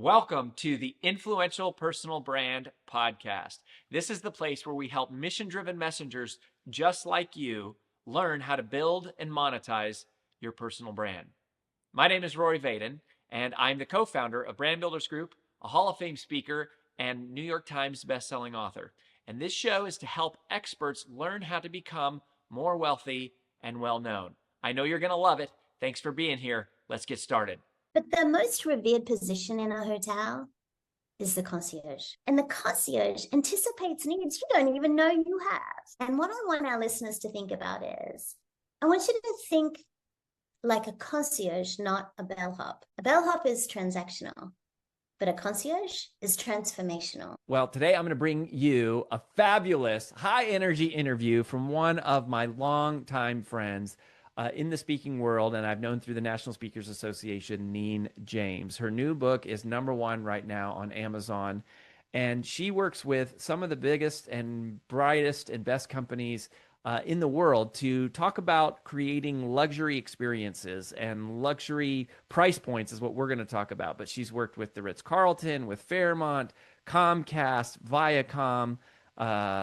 Welcome to the Influential Personal Brand Podcast. This is the place where we help mission-driven messengers just like you learn how to build and monetize your personal brand. My name is Rory Vaden, and I'm the co-founder of Brand Builders Group, a Hall of Fame speaker, and New York Times bestselling author. And this show is to help experts learn how to become more wealthy and well-known. I know you're going to love it. Thanks for being here. Let's get started. But the most revered position in a hotel is the concierge. And the concierge anticipates needs you don't even know you have. And what I want our listeners to think about is, I want you to think like a concierge, not a bellhop. A bellhop is transactional, but a concierge is transformational. Well, today I'm going to bring you a fabulous high energy interview from one of my longtime friends in the speaking world, and I've known through the National Speakers Association, Neen James. Her new book is #1 right now on Amazon, and she works with some of the biggest and brightest and best companies in the world to talk about creating luxury experiences, and luxury price points is what we're going to talk about. But she's worked with the Ritz-Carlton, with Fairmont, Comcast, Viacom,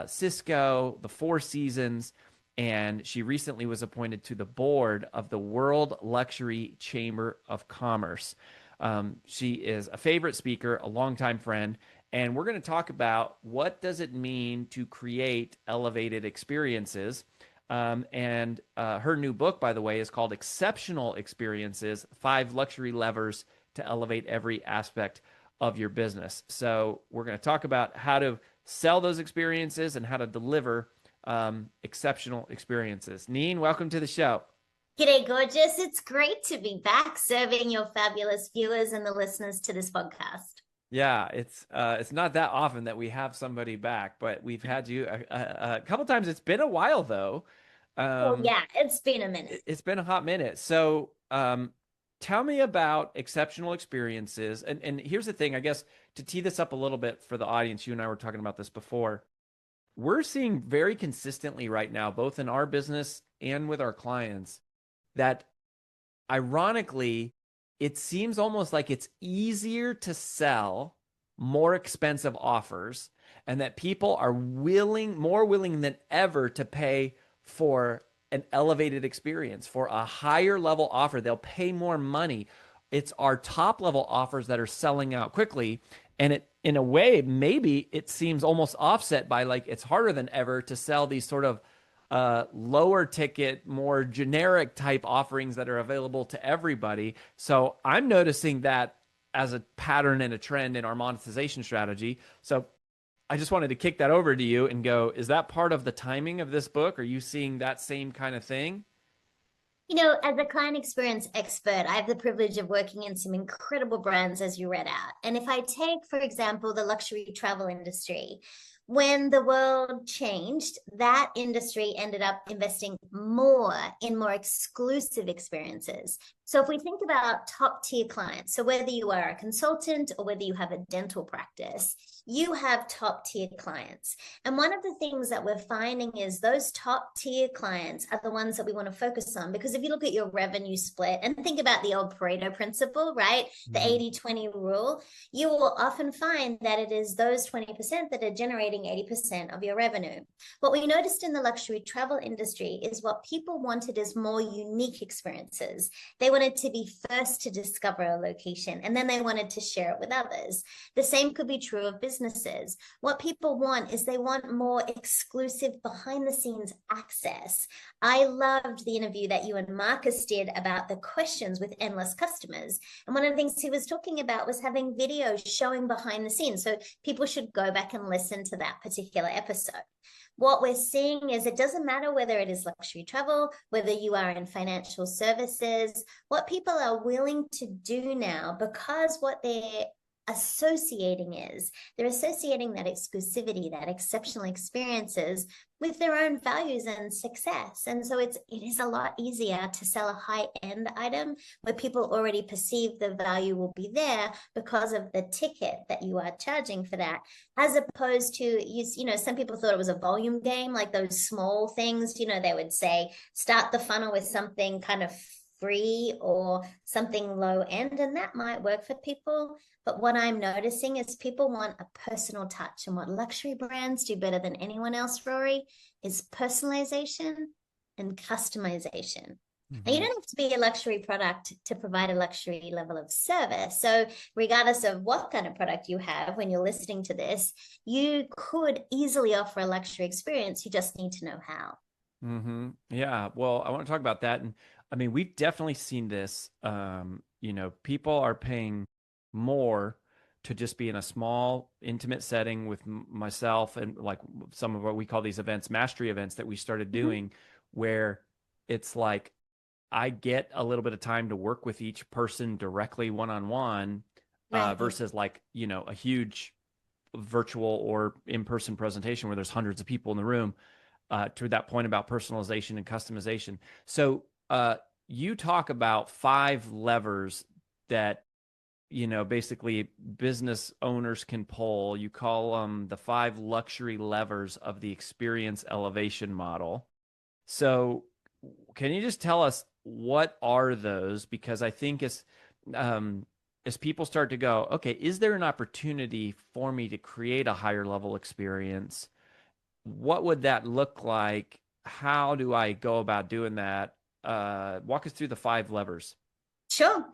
Cisco, the Four Seasons, and she recently was appointed to the board of the World Luxury Chamber of Commerce. She is a favorite speaker, a longtime friend, and we're going to talk about what does it mean to create elevated experiences. And her new book, by the way, is called Exceptional Experiences: 5 Luxury Levers to Elevate Every Aspect of Your Business. So we're going to talk about how to sell those experiences and how to deliver exceptional experiences. Neen, welcome to the show. G'day, gorgeous. It's great to be back serving your fabulous viewers and the listeners to this podcast. Yeah, it's not that often that we have somebody back, but we've had you a couple times. It's been a while though. Yeah, it's been a minute. It's been a hot minute. So tell me about exceptional experiences. And here's the thing, I guess, to tee this up a little bit for the audience, you and I were talking about this before. We're seeing very consistently right now, both in our business and with our clients, that ironically, it seems almost like it's easier to sell more expensive offers, and that people are more willing than ever to pay for an elevated experience, for a higher level offer. They'll pay more money. It's our top level offers that are selling out quickly. And it, in a way, maybe it seems almost offset by, like, it's harder than ever to sell these sort of lower ticket, more generic type offerings that are available to everybody. So I'm noticing that as a pattern and a trend in our monetization strategy. So I just wanted to kick that over to you and go, is that part of the timing of this book? Are you seeing that same kind of thing? You know, as a client experience expert, I have the privilege of working in some incredible brands, as you read out. And if I take, for example, the luxury travel industry, when the world changed, that industry ended up investing more in more exclusive experiences. So if we think about top tier clients, so whether you are a consultant or whether you have a dental practice, you have top tier clients. And one of the things that we're finding is those top tier clients are the ones that we want to focus on, because if you look at your revenue split and think about the old Pareto principle, right? The 80-20 rule, you will often find that it is those 20% that are generating 80% of your revenue. What we noticed in the luxury travel industry is what people wanted is more unique experiences. They wanted to be first to discover a location, and then they wanted to share it with others. The same could be true of businesses. What people want is they want more exclusive behind the scenes access. I loved the interview that you and Marcus did about the questions with endless customers. And one of the things he was talking about was having videos showing behind the scenes. So people should go back and listen to that particular episode. What we're seeing is it doesn't matter whether it is luxury travel, whether you are in financial services, what people are willing to do now, because what they're associating is they're associating that exclusivity, that exceptional experiences with their own values and success. And so it is a lot easier to sell a high-end item where people already perceive the value will be there because of the ticket that you are charging for that, as opposed to, you know, some people thought it was a volume game, like those small things, you know, they would say, start the funnel with something kind of free or something low end, and that might work for people. But what I'm noticing is people want a personal touch, and what luxury brands do better than anyone else, Rory, is personalization and customization. And you don't have to be a luxury product to provide a luxury level of service. So regardless of what kind of product you have, when you're listening to this, you could easily offer a luxury experience. You just need to know how. Yeah. Well, I want to talk about that. And I mean, we've definitely seen this. People are paying more to just be in a small, intimate setting with myself and like some of what we call these events, mastery events that we started doing, where it's like I get a little bit of time to work with each person directly one-on-one, Right. versus like, a huge virtual or in-person presentation where there's hundreds of people in the room, to that point about personalization and customization. So you talk about 5 levers that, basically business owners can pull. You call them the 5 luxury levers of the experience elevation model. So can you just tell us what are those? Because I think as people start to go, okay, is there an opportunity for me to create a higher level experience? What would that look like? How do I go about doing that? Walk us through the 5 levers. Sure.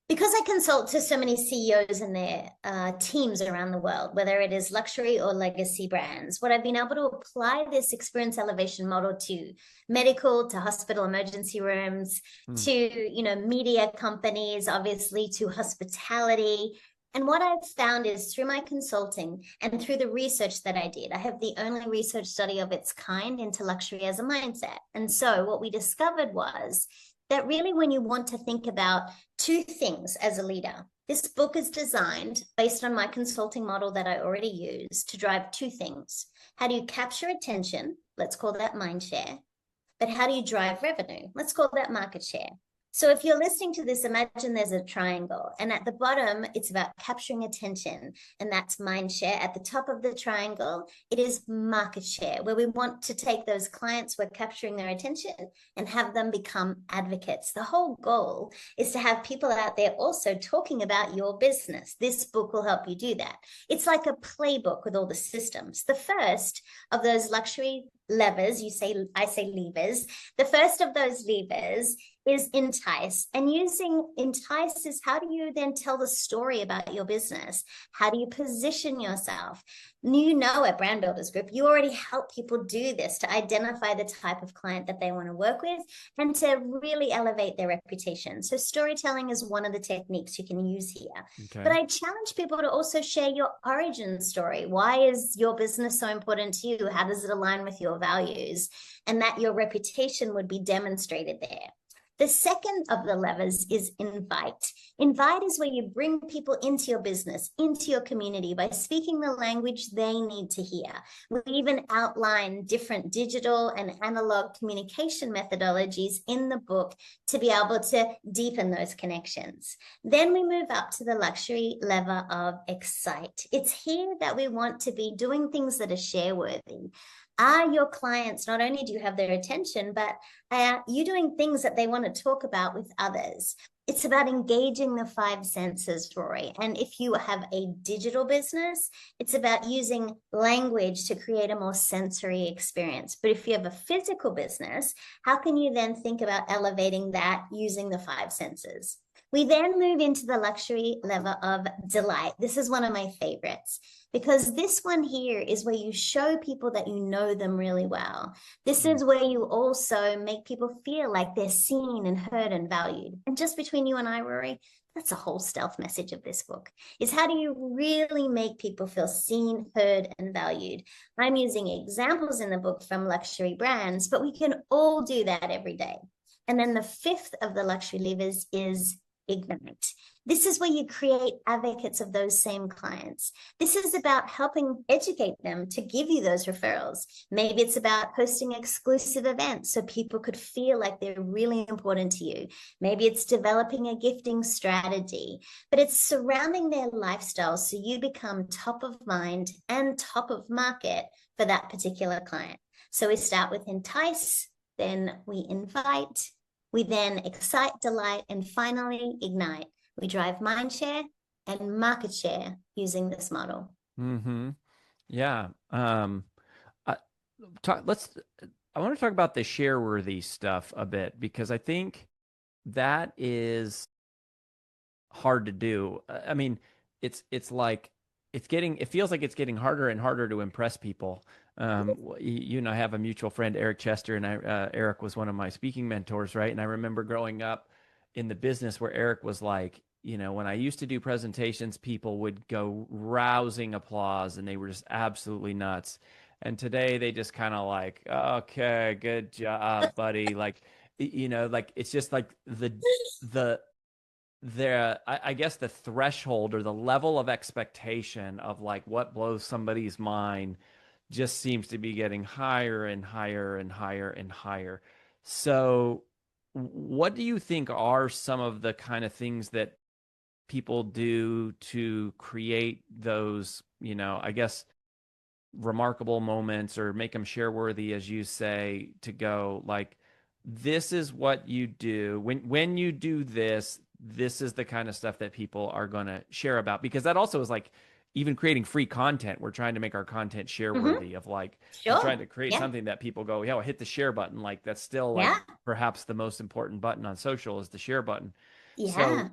Because I consult to so many CEOs and their teams around the world, whether it is luxury or legacy brands, what I've been able to apply this experience elevation model to medical, to hospital emergency rooms, to, media companies, obviously to hospitality. And what I've found is through my consulting and through the research that I did, I have the only research study of its kind into luxury as a mindset. And so what we discovered was that really when you want to think about 2 things as a leader, this book is designed based on my consulting model that I already use to drive 2 things. How do you capture attention? Let's call that mind share. But how do you drive revenue? Let's call that market share. So if you're listening to this, imagine there's a triangle, and at the bottom, it's about capturing attention, and that's mind share. At the top of the triangle, it is market share, where we want to take those clients we're capturing their attention and have them become advocates. The whole goal is to have people out there also talking about your business. This book will help you do that. It's like a playbook with all the systems. The first of those luxury levers, I say levers. The first of those levers is entice. And using entice is how do you then tell the story about your business? How do you position yourself? At Brand Builders Group, you already help people do this to identify the type of client that they want to work with and to really elevate their reputation. So storytelling is one of the techniques you can use here. Okay. But I challenge people to also share your origin story. Why is your business so important to you? How does it align with your values? And that your reputation would be demonstrated there. The second of the levers is invite. Invite is where you bring people into your business, into your community by speaking the language they need to hear. We even outline different digital and analog communication methodologies in the book to be able to deepen those connections. Then we move up to the luxury lever of excite. It's here that we want to be doing things that are share-worthy. Are your clients, not only do you have their attention, but are you doing things that they want to talk about with others? It's about engaging the 5 senses, Rory. And if you have a digital business, it's about using language to create a more sensory experience. But if you have a physical business, how can you then think about elevating that using the 5 senses? We then move into the luxury level of delight. This is one of my favorites because this one here is where you show people that you know them really well. This is where you also make people feel like they're seen and heard and valued. And just between you and I, Rory, that's a whole stealth message of this book, is how do you really make people feel seen, heard, and valued? I'm using examples in the book from luxury brands, but we can all do that every day. And then the 5th of the luxury levers is ignite. This is where you create advocates of those same clients. This is about helping educate them to give you those referrals. Maybe it's about hosting exclusive events so people could feel like they're really important to you. Maybe it's developing a gifting strategy, but it's surrounding their lifestyle so you become top of mind and top of market for that particular client. So we start with entice, then we invite, We then excite, delight, and finally ignite. We drive mindshare and market share using this model. Mm-hmm. Yeah. I, let's. I want to talk about the share worthy stuff a bit because I think that is hard to do. I mean, it's like it feels like it's getting harder and harder to impress people. You and I have a mutual friend, Eric Chester, and Eric was one of my speaking mentors, right? And I remember growing up in the business where Eric was like, when I used to do presentations, people would go rousing applause and they were just absolutely nuts. And today they just kind of like, okay, good job, buddy. Like, like it's just like the I guess the threshold or the level of expectation of like what blows somebody's mind just seems to be getting higher and higher and higher and higher. So, what do you think are some of the kind of things that people do to create those, I guess, remarkable moments or make them share worthy, as you say, to go like, this is what you do when you do this. This is the kind of stuff that people are going to share about, because that also is like even creating free content. We're trying to make our content share worthy of like, we're Sure. trying to create Yeah. something that people go, yeah, well, hit the share button. Like that's still like Yeah. perhaps the most important button on social is the share button. So Yeah.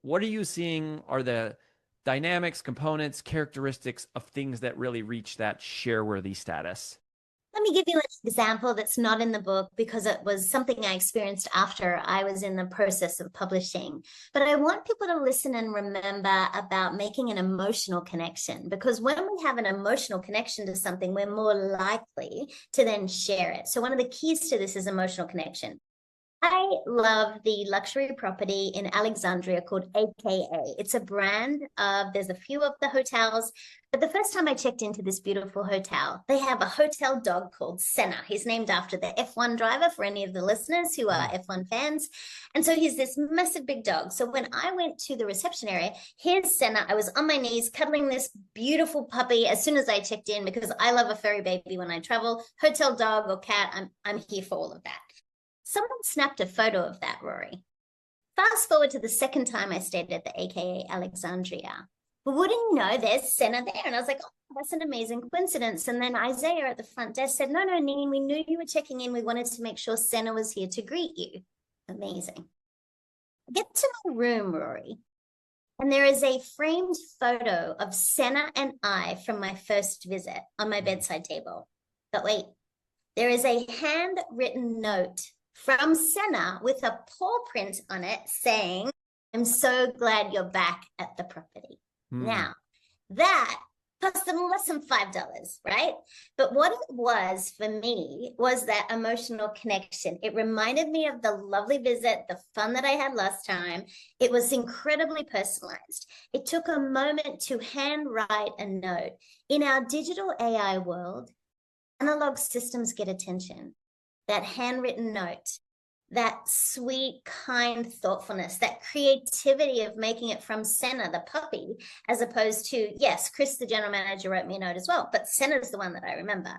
what are you seeing are the dynamics, components, characteristics of things that really reach that share worthy status? Let me give you an example that's not in the book because it was something I experienced after I was in the process of publishing. But I want people to listen and remember about making an emotional connection, because when we have an emotional connection to something, we're more likely to then share it. So one of the keys to this is emotional connection. I love the luxury property in Alexandria called AKA. It's a brand of, there's a few of the hotels, but the first time I checked into this beautiful hotel, they have a hotel dog called Senna. He's named after the F1 driver for any of the listeners who are F1 fans. And so he's this massive big dog. So when I went to the reception area, here's Senna. I was on my knees cuddling this beautiful puppy as soon as I checked in, because I love a furry baby when I travel. Hotel dog or cat, I'm here for all of that. Someone snapped a photo of that, Rory. Fast forward to the second time I stayed at the AKA Alexandria. But wouldn't you know, there's Senna there. And I was like, oh, that's an amazing coincidence. And then Isaiah at the front desk said, no, Neen, we knew you were checking in. We wanted to make sure Senna was here to greet you. Amazing. Get to my room, Rory. And there is a framed photo of Senna and I from my first visit on my bedside table. But wait, there is a handwritten note from Senna with a paw print on it saying, I'm so glad you're back at the property. Now, that cost them less than $5, right? But what it was for me was that emotional connection. It reminded me of the lovely visit, the fun that I had last time. It was incredibly personalized. It took a moment to handwrite a note. In our digital AI world, analog systems get attention. That handwritten note, that sweet, kind thoughtfulness, that creativity of making it from Senna, the puppy, as opposed to, yes, Chris, the general manager, wrote me a note as well, but Senna's the one that I remember,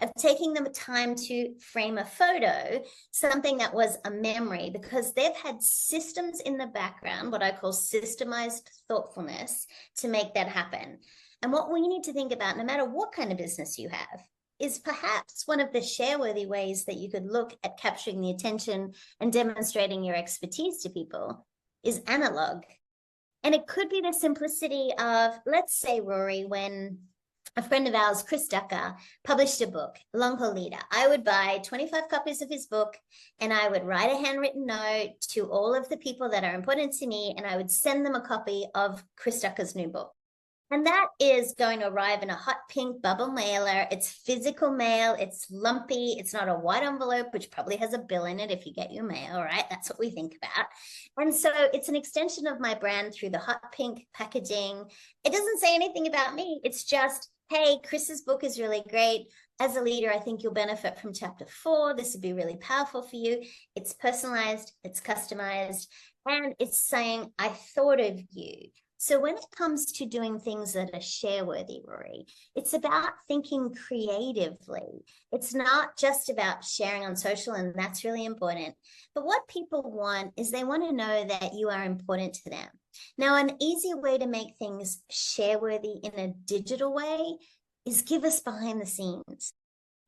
of taking the time to frame a photo, something that was a memory, because they've had systems in the background, what I call systemized thoughtfulness, to make that happen. And what we need to think about, no matter what kind of business you have, is perhaps one of the share-worthy ways that you could look at capturing the attention and demonstrating your expertise to people is analog. And it could be the simplicity of, let's say, Rory, when a friend of ours, Chris Ducker, published a book, Long Haul Leader, I would buy 25 copies of his book and I would write a handwritten note to all of the people that are important to me, and I would send them a copy of Chris Ducker's new book. And that is going to arrive in a hot pink bubble mailer. It's physical mail. It's lumpy. It's not a white envelope, which probably has a bill in it if you get your mail, right? That's what we think about. And so it's an extension of my brand through the hot pink packaging. It doesn't say anything about me. It's just, hey, Chris's book is really great. As a leader, I think you'll benefit from chapter 4. This would be really powerful for you. It's personalized, it's customized, and it's saying, I thought of you. So when it comes to doing things that are share-worthy, Rory, it's about thinking creatively. It's not just about sharing on social, and that's really important. But what people want is they want to know that you are important to them. Now, an easy way to make things share-worthy in a digital way is give us behind the scenes.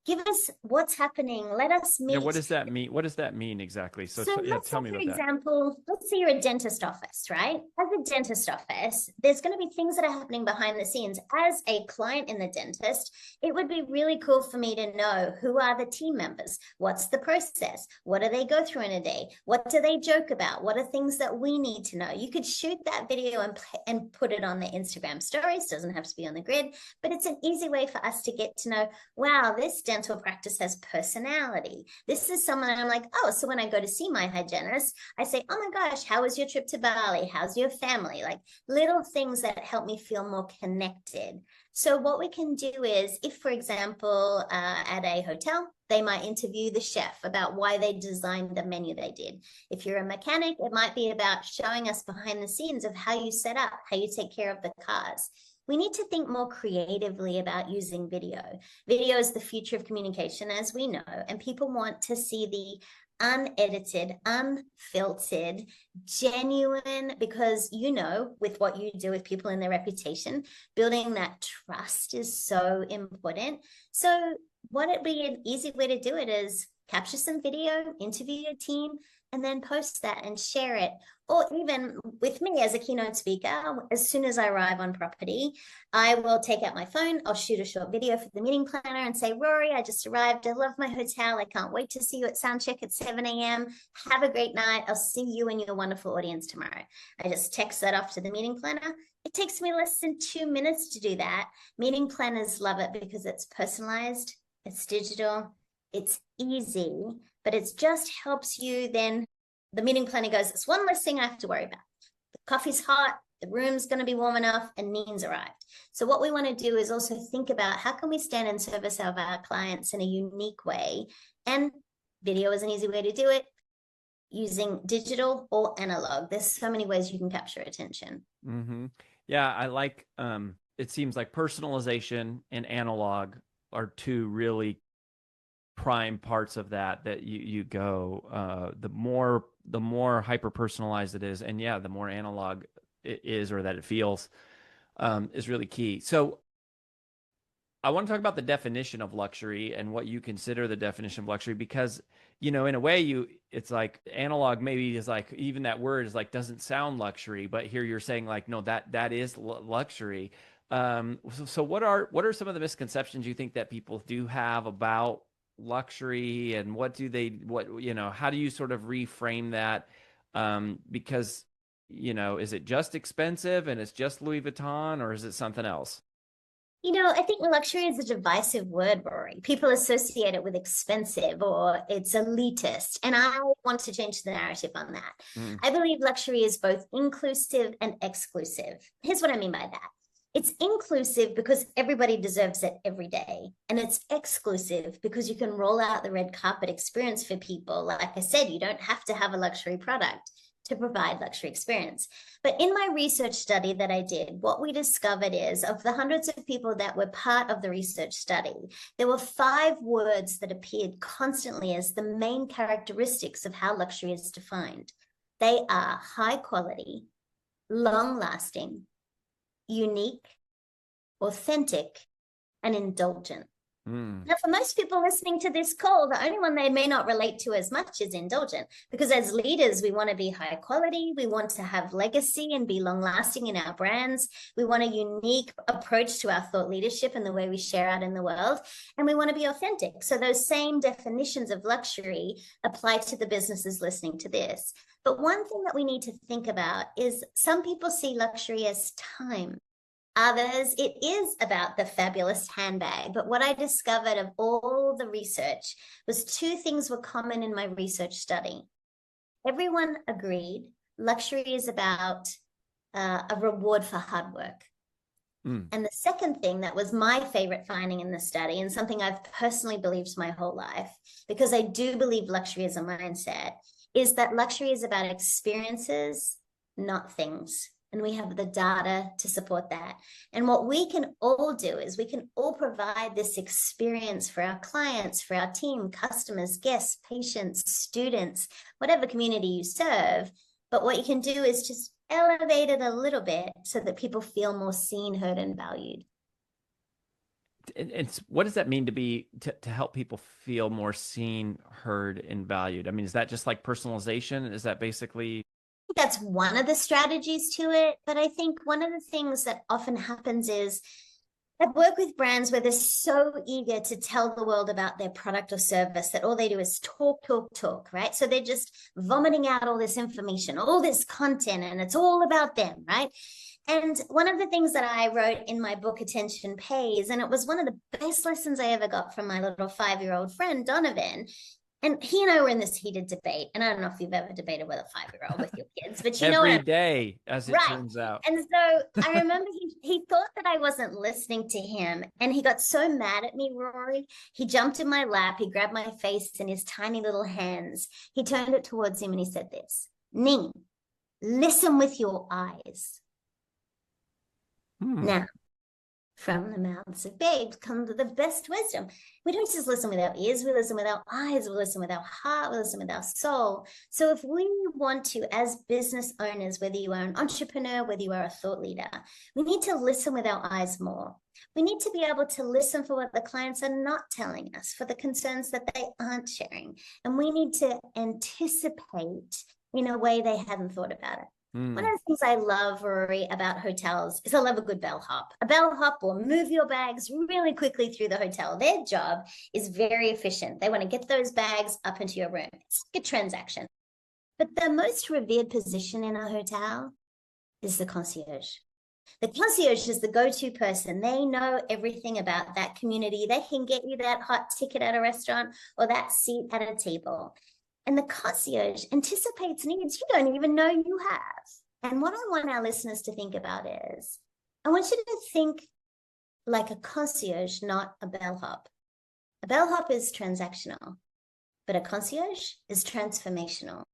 Give us what's happening. Let us Yeah, what meet. does that mean? What does that mean exactly? So Yeah, let's say, tell me for about that. example, let's say you're a dentist office, right? As a dentist office, there's going to be things that are happening behind the scenes. As a client in the dentist, it would be really cool for me to know who are the team members? What's the process? What do they go through in a day? What do they joke about? What are things that we need to know? You could shoot that video and put it on the Instagram stories. Doesn't have to be on the grid, but it's an easy way for us to get to know, wow, this dental practice has personality. This is someone I'm like, oh, so when I go to see my hygienist, I say, oh my gosh, how was your trip to Bali? How's your family? Like little things that help me feel more connected. So what we can do is, if, for example, at a hotel, they might interview the chef about why they designed the menu they did. If you're a mechanic, it might be about showing us behind the scenes of how you set up, how you take care of the cars. We need to think more creatively about using video. Video is the future of communication, as we know, and people want to see the unedited, unfiltered, genuine, because, you know, with what you do with people and their reputation, building that trust is so important. So what would be an easy way to do it is capture some video, interview your team, and then post that and share it. Or even with me as a keynote speaker, as soon as I arrive on property, I will take out my phone, I'll shoot a short video for the meeting planner and say, Rory, I just arrived. I love my hotel. I can't wait to see you at soundcheck at 7 a.m. Have a great night. I'll see you and your wonderful audience tomorrow. I just text that off to the meeting planner. It takes me less than 2 minutes to do that. Meeting planners love it because it's personalized, it's digital, it's easy, but it just helps you then. The meeting planner goes, it's one less thing I have to worry about. The coffee's hot, the room's going to be warm enough, and Neen's arrived. So what we want to do is also think about how can we stand in service of our clients in a unique way, and video is an easy way to do it, using digital or analog. There's so many ways you can capture attention. Mm-hmm. Yeah, I like, it seems like personalization and analog are two really prime parts of that you go. The more hyper personalized it is, and yeah, the more analog it is, or that it feels, is really key. So I want to talk about the definition of luxury and what you consider the definition of luxury, because, you know, in a way, it's like analog maybe is like, even that word is like, doesn't sound luxury, but here you're saying like, no, that is luxury. So what are some of the misconceptions you think that people do have about luxury, and how do you sort of reframe that? Because, you know, is it just expensive and it's just Louis Vuitton, or is it something else? You know, I think luxury is a divisive word, Rory. People associate it with expensive or it's elitist. And I want to change the narrative on that. Mm. I believe luxury is both inclusive and exclusive. Here's what I mean by that. It's inclusive because everybody deserves it every day. And it's exclusive because you can roll out the red carpet experience for people. Like I said, you don't have to have a luxury product to provide luxury experience. But in my research study that I did, what we discovered is, of the hundreds of people that were part of the research study, there were 5 words that appeared constantly as the main characteristics of how luxury is defined. They are high quality, long lasting, unique, authentic, and indulgent. Now, for most people listening to this call, the only one they may not relate to as much is indulgent, because as leaders, we want to be high quality. We want to have legacy and be long lasting in our brands. We want a unique approach to our thought leadership and the way we share out in the world. And we want to be authentic. So those same definitions of luxury apply to the businesses listening to this. But one thing that we need to think about is some people see luxury as time. Others, it is about the fabulous handbag. But what I discovered of all the research was 2 things were common in my research study. Everyone agreed luxury is about a reward for hard work. And the second thing that was my favorite finding in the study, and something I've personally believed my whole life, because I do believe luxury is a mindset, is that luxury is about experiences, not things. and we have the data to support that. And what we can all do is we can all provide this experience for our clients, for our team, customers, guests, patients, students, whatever community you serve. But what you can do is just elevate it a little bit so that people feel more seen, heard, and valued. It's what does that mean to help people feel more seen, heard, and valued? I mean, is that just like personalization? Is that basically That's one of the strategies to it. But I think one of the things that often happens is I work with brands where they're so eager to tell the world about their product or service that all they do is talk, talk, talk, right? So they're just vomiting out all this information, all this content, and it's all about them, right? And one of the things that I wrote in my book, Attention Pays, and it was one of the best lessons I ever got from my little 5-year-old friend, Donovan. And he and I were in this heated debate. And I don't know if you've ever debated with a 5-year-old with your kids, but you know what every day, as it right. turns out? And so I remember he thought that I wasn't listening to him. And he got so mad at me, Rory. He jumped in my lap. He grabbed my face in his tiny little hands. He turned it towards him and he said this, Neen, listen with your eyes. Now, from the mouths of babes comes the best wisdom. We don't just listen with our ears, we listen with our eyes, we listen with our heart, we listen with our soul. So if we want to, as business owners, whether you are an entrepreneur, whether you are a thought leader, we need to listen with our eyes more. We need to be able to listen for what the clients are not telling us, for the concerns that they aren't sharing. And we need to anticipate in a way they hadn't thought about it. One of the things I love, Rory, about hotels is I love a good bellhop. A bellhop will move your bags really quickly through the hotel. Their job is very efficient. They want to get those bags up into your room. It's a transaction. But the most revered position in a hotel is the concierge. The concierge is the go-to person. They know everything about that community. They can get you that hot ticket at a restaurant or that seat at a table. And the concierge anticipates needs you don't even know you have. And what I want our listeners to think about is, I want you to think like a concierge, not a bellhop. A bellhop is transactional, but a concierge is transformational.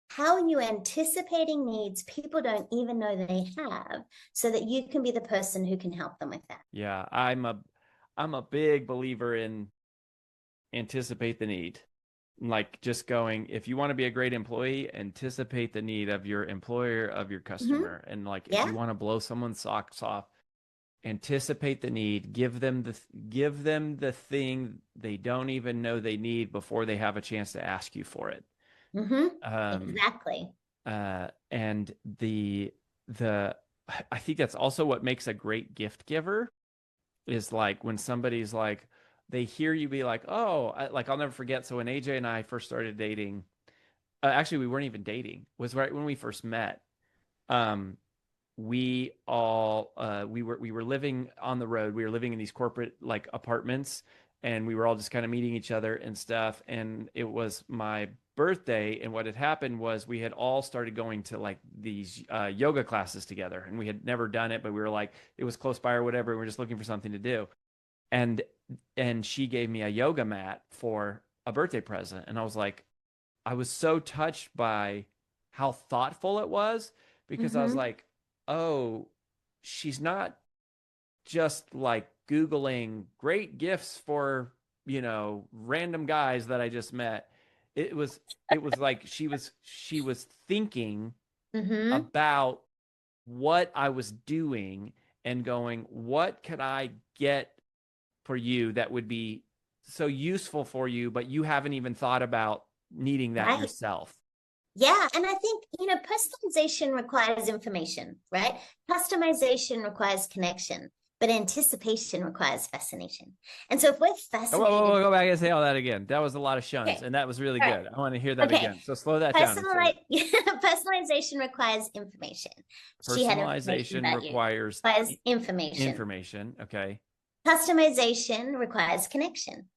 How are you anticipating needs people don't even know they have so that you can be the person who can help them with that? Yeah, I'm a big believer in anticipate the need. Like just going, if you want to be a great employee, anticipate the need of your employer, of your customer. And like, if you want to blow someone's socks off, anticipate the need, give them the thing they don't even know they need before they have a chance to ask you for it. Exactly. And I think that's also what makes a great gift giver is like when somebody's like, they hear you be like, oh, I'll never forget. So when AJ and I first started dating, actually we weren't even dating, it was right when we first met. We were living on the road. We were living in these corporate like apartments, and we were all just kind of meeting each other and stuff. And it was my birthday. And what had happened was we had all started going to like these yoga classes together, and we had never done it, but we were like, it was close by or whatever. And we were just looking for something to do. And she gave me a yoga mat for a birthday present. And I was like, I was so touched by how thoughtful it was, because I was like, oh, she's not just like Googling great gifts for, random guys that I just met. It was like she was thinking about what I was doing and going, what could I get for you that would be so useful for you, but you haven't even thought about needing that yourself. Yeah. And I think, personalization requires information, right? Customization requires connection, but anticipation requires fascination. And so if we're fascinated. Oh, go back and say all that again. That was a lot of shuns, and that was really good. I want to hear that again. So slow that down. Personalization requires information. Personalization requires information. Information. Okay. Customization requires connection.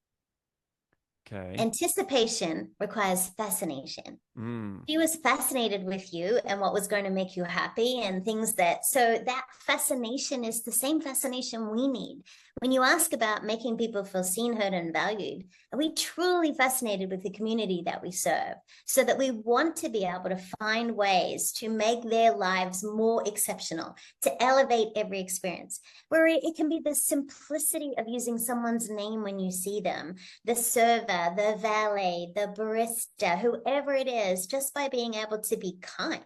Okay. Anticipation requires fascination. Mm. She was fascinated with you and what was going to make you happy and things that, so that fascination is the same fascination we need. When you ask about making people feel seen, heard, and valued, are we truly fascinated with the community that we serve so that we want to be able to find ways to make their lives more exceptional, to elevate every experience? Where it can be the simplicity of using someone's name when you see them, the server, the valet, the barista, whoever it is, just by being able to be kind.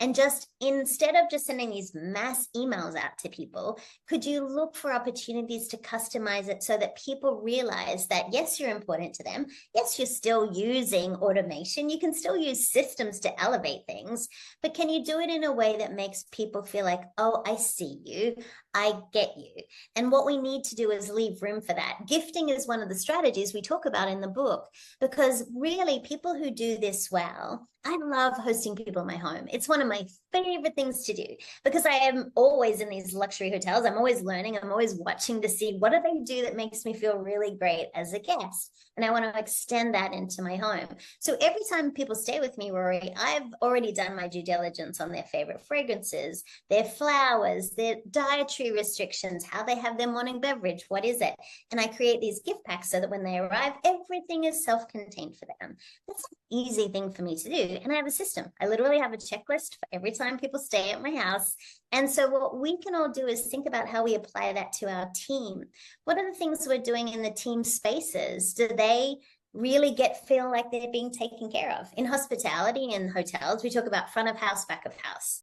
And just instead of just sending these mass emails out to people, could you look for opportunities to customize it so that people realize that, yes, you're important to them. Yes, you're still using automation. You can still use systems to elevate things, but can you do it in a way that makes people feel like, oh, I see you, I get you. And what we need to do is leave room for that. Gifting is one of the strategies we talk about in the book, because really people who do this well, I love hosting people in my home. It's one of my favorite things to do because I am always in these luxury hotels. I'm always learning. I'm always watching to see what do they do that makes me feel really great as a guest. And I want to extend that into my home. So every time people stay with me, Rory, I've already done my due diligence on their favorite fragrances, their flowers, their dietary restrictions, how they have their morning beverage, what is it? And I create these gift packs so that when they arrive, everything is self-contained for them. That's an easy thing for me to do. And I have a system. I literally have a checklist for every time people stay at my house. And so what we can all do is think about how we apply that to our team. What are the things we're doing in the team spaces? Do they really feel like they're being taken care of? In hospitality and hotels, we talk about front of house, back of house.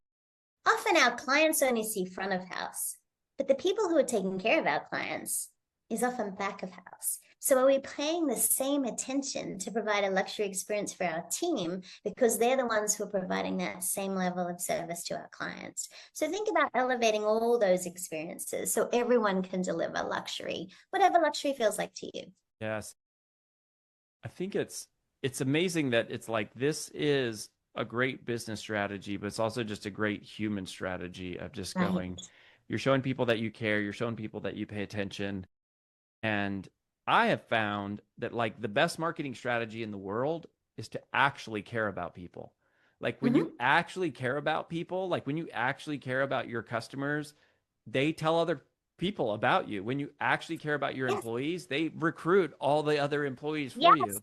Often our clients only see front of house, but the people who are taking care of our clients is often back of house. So are we paying the same attention to provide a luxury experience for our team because they're the ones who are providing that same level of service to our clients? So think about elevating all those experiences so everyone can deliver luxury, whatever luxury feels like to you. Yes. I think it's amazing that it's like this is a great business strategy, but it's also just a great human strategy of just Right. going, you're showing people that you care, you're showing people that you pay attention. And I have found that like the best marketing strategy in the world is to actually care about people. Like when Mm-hmm. you actually care about people, like when you actually care about your customers, they tell other people about you. When you actually care about your Yes. employees, they recruit all the other employees for Yes. you.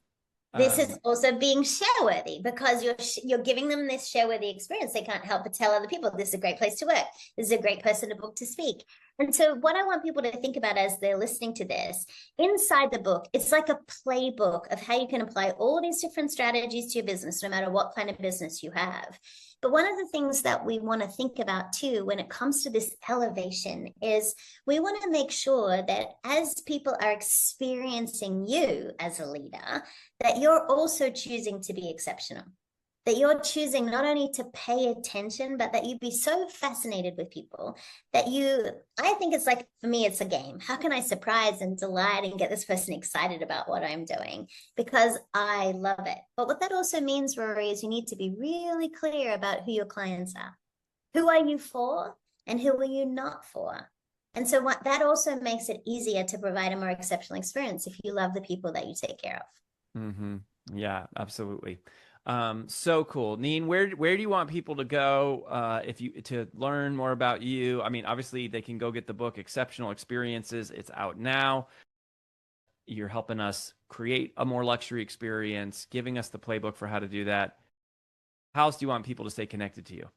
This is Um, also being share worthy because you're giving them this share worthy experience. They can't help but tell other people this is a great place to work. This is a great person to book to speak. And so what I want people to think about as they're listening to this, inside the book, it's like a playbook of how you can apply all these different strategies to your business, no matter what kind of business you have. But one of the things that we want to think about too, when it comes to this elevation, is we want to make sure that as people are experiencing you as a leader, that you're also choosing to be exceptional, that you're choosing not only to pay attention, but that you be so fascinated with people that I think it's like, for me, it's a game. How can I surprise and delight and get this person excited about what I'm doing? Because I love it. But what that also means, Rory, is you need to be really clear about who your clients are. Who are you for and who are you not for? And so what that also makes it easier to provide a more exceptional experience if you love the people that you take care of. hmm Yeah, absolutely. So cool. Neen, where do you want people to go if you to learn more about you? I mean, obviously they can go get the book Exceptional Experiences. It's out now. You're helping us create a more luxury experience, giving us the playbook for how to do that. How else do you want people to stay connected to you?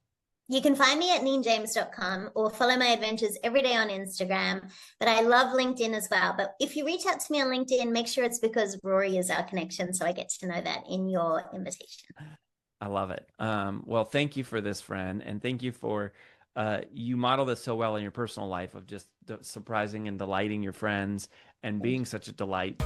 You can find me at neenjames.com or follow my adventures every day on Instagram. But I love LinkedIn as well. But if you reach out to me on LinkedIn, make sure it's because Rory is our connection. So I get to know that in your invitation. I love it. Well, thank you for this, friend, and thank you for you model this so well in your personal life of just surprising and delighting your friends and Thank being you. such a delight.